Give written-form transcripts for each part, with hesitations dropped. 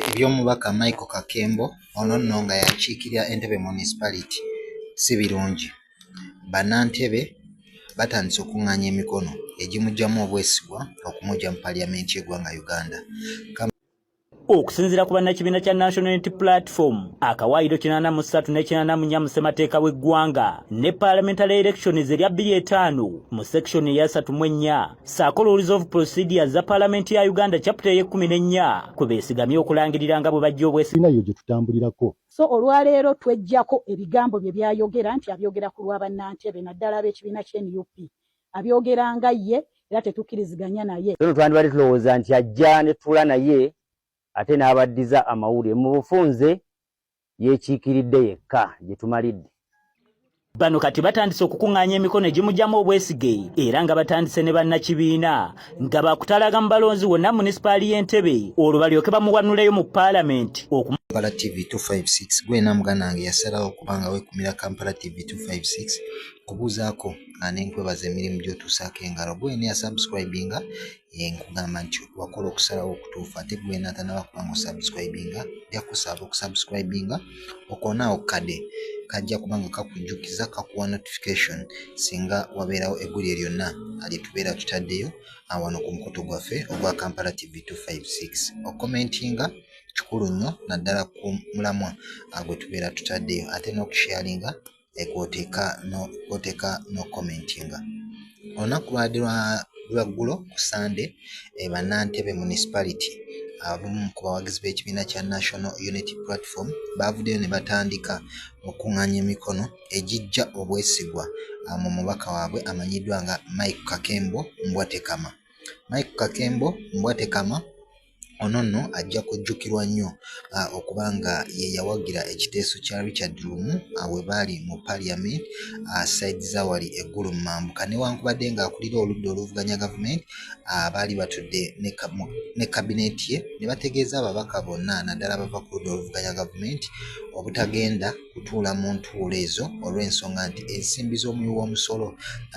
eby'omubaka Michael Kakembo ono nno nga yakiikirira Entebbe Municipality si birungi. Bannantebe batandise okuŋŋaanya emikono egimuggyamu obwesigwa okumujja mu Paliamenti y'eggwanga Uganda. Okusinziira ku bannakibiina kya National Unity Platform, akawaayiro 83 ne 84 mu ssemateeka w'eggwanga ne parliamentary elections erya 2005 mu section eya 34 ssaako rules of procedures za Parliament ya Uganda chapter ye 14 kwe beesigamye okulangirira nga bwe bajja obwesigwa yo gye tutambulirako. So olwaleero twejjako ebigambo bye byayogera nti abyogera ku lwa bannantebe naddala ab'ekibiina ky'NUP abyogera nga ye era tetukkiriziganya naye. Sono twandibadde tulowooza nti ajja ne tuula naye ate n'abaddiza amawulire mu bufunze yeekiikiridde yekka gye tumalidde. Bano kati batandise okukuŋŋaanya emikono egimuggyamu obwesige era nga batandise ne bannakibiina nga bakutalaga mu balonzi wonna munisipaali y'Entebbe olwo balyoke bamuwanuleyo mu Paalamenti. Kampala TV 256 gwena muganange yasalawo okubanga weekumira Kampala TV 256 kubuuzaako n'enkwebaza emirimu gy'otuusaako engalo. Gwena yasubscribinga nkugamba nti wakola okusalawo okutuufu ate gwena tanaba kubanga osubscribinga yakusaba okusubscribinga okoonaawo kade kajja kubanga kakujjukiza kakuwa notification singa wabeerawo eggulire lyonna alitubeera tutaddeyo wano ku mukutu gwaffe ogwa Kampala TV 256 okomentinga kikulu nnyo naddala ku mulamwa gwe tubeera tutaddeyo ate n'okusharinga kwoteeka n'okomentinga. Olunaku lwadde lwaggulo ku Sande bannantebe municipality abamu ku bawagizi b'ekibiina kya National Unity Platform baavuddeyo ne batandika okuŋŋaanya emikono egijja obwesigwa mu mubaka waabwe amanyiddwa nga Mike Kakembo Mbwatekama. Mike Kakembo Mbwatekama ono nno ajja kujjukirwa nnyo okubanga ye yawagira ekiteeso kya Richard Lumu we baali mu Parliament side zawali eggulu mu Mambuka newankubadde ng'akulira oludda oluvuganya gavumenti baali batudde ne kabineeti ye ne bategeeza ababaka bonna naddala bava ku ludda oluvuganya gavumenti obutagenda kutuula mu ntuulo ezo olw'ensonga nti ensimbi z'omuwi w'omusolo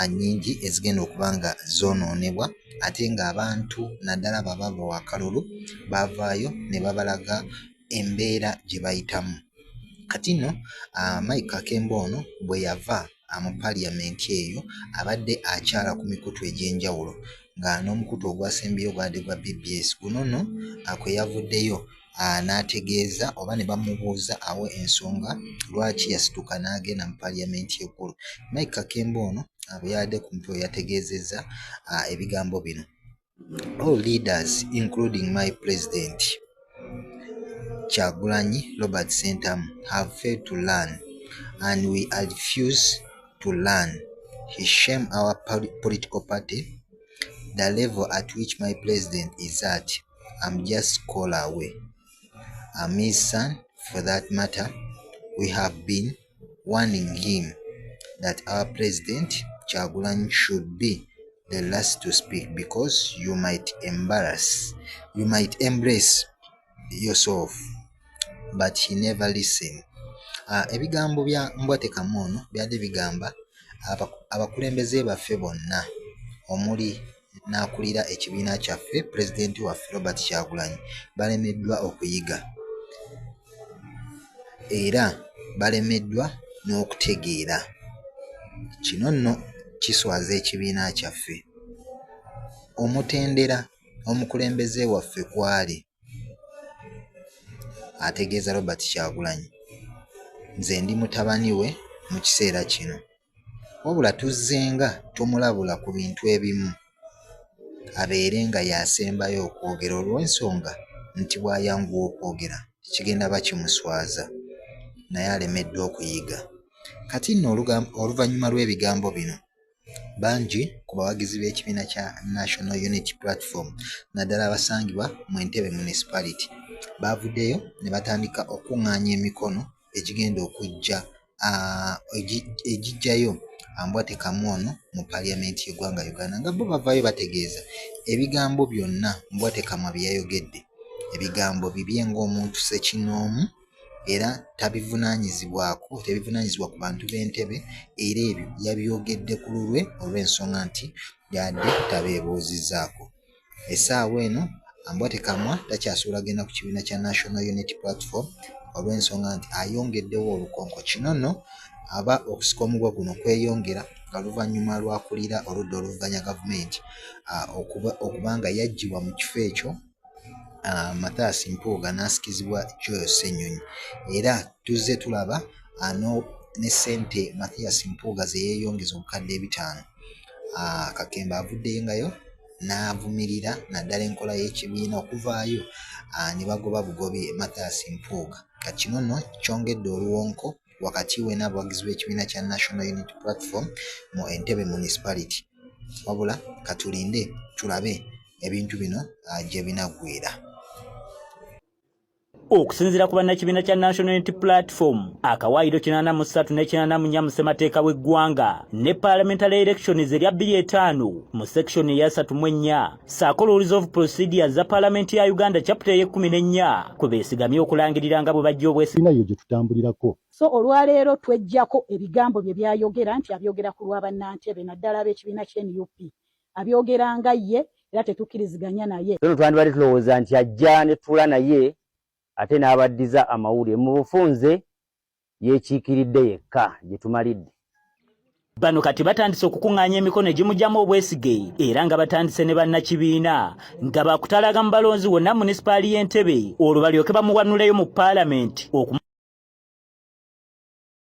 nnyingi ezigenda okuba nga zoonoonebwa ate ng'abantu naddala baba bawakalulu bavaayo ne babalaga embeera gye bayitamu. Kati nno Mike Kakembo ono bwe yava mu Paliamenti eyo abadde akyala ku mikutu egy'enjawulo nga n'omukutu ogwasembyeyo gwadde gwa BBS guno nno kwe yavuddeyo n'ategeeza oba ne bamubuuza awo ensonga lwaki yasituka n'agenda mu Paliamenti eggulu. Mike Kakembo ono bwe yabadde ku mutwe yategeezezza ebigambo bino. All leaders including my president Kyagulanyi Robert Sentamu have failed to learn and we refuse to learn. He shamed our political party. The level at which my president is at, I'm just call away. I'm his son for that matter. We have been warning him that our president Kyagulanyi should be the last to speak because you might embrace yourself, but he never listened. Ebigambo bya Mbwatekama ono byadde bigamba abakulembeze baffe bonna omuli n'akulira ekibiina kyaffe pulezidenti waffe Robert Kyagulanyi balemeddwa okuyiga era balemeddwa n'okutegeera. Kino nno kiswaza ekibiina kyaffe. Omutendera omukulembeze waffe kwali ategeeza Robert Kyagulanyi, nze ndi mutabani we mu kiseera kino wabula tuzzenga tumulabula ku bintu ebimu abeere nga yasembayo okwogera olw'ensonga nti bw'ayanguwa okwogera kigenda bakimuswaza naye alemeddwa okuyiga. Kati nno oluvannyuma lw'ebigambo bino bangi ku bawagizi b'ekibiina kya National Unity Platform naddala abasangibwa mu Entebbe Municipality baavuddeyo ne batandika okuŋŋaanya emikono egigenda okujja egijjayo Mbwatekama ono mu Paliamenti y'eggwanga Uganda nga bo bavaayo bategeeza ebigambo byonna Mbwatekama bye yayogedde ebigambo bibye ng'omuntu ssekinoomu era tebivunaanyizibwa ku bantu b'Entebbe era ebyo yabyogedde ku lulwe olw'ensonga nti yadde tabeebuuzizzaako. Essaawa eno Ambwate Kamwa takyasuula genda ku kibiina kya National Unity Platform olw'ensonga nti ayongeddewo olukonko. Kino nno aba okusika omugwa guno kweyongera nga luvannyuma lwakulira oludda oluvuganya gavumenti okubanga yaggyibwa mu kifo ekyo Mathias Mpuuga n'asikizibwa Joel Ssenyonyi. Era tuzze tulaba ne ssente Mathias Mpuuga ze yeeyongeza obukadde 5. Kakemba avuddeyo n'avumirira naddala enkola y'ekibiina okuvaayo ne bagoba bugobi Mathias Mpuuga. Kino nno kyongedde oluwonko wakati we n'abawagizi b'ekibiina kya National Unity Platform mu Entebbe Municipality. Wabula katulinde tulabe ebintu bino gye binaggweera. Okusinziira ku bannakibiina kya National Unity Platform, akawaayiro 83 ne 84 mu ssemateeka w'eggwanga ne parliamentary elections erya 2005 mu section ya 34 ssaako rules of procedures za Parliament ya Uganda chapter ye 14 kwe beesigamye okulangirira nga bwe bajja obwesige yo gye tutambulirako. So olwaleero twejjako ebigambo bye byayogera nti abyogera ku lwa bannantebe naddala ab'ekibiina ky'NUP abyogera nga ye era tetukkiriziganya naye. Tuno twandibadde tulowooza nti ajja ne tuula naye ate n'abaddiza amawulire mu bufunze yeekiikiridde yekka gye tumalidde. Bano kati batandise okukuŋŋaanya emikono egimugyamu obwesige era nga batandise ne bannakibiina nga bakutalaga mu balonzi wonna munisipaali y'Entebbe olwo balyoke bamuwanuleyo mu paalamenti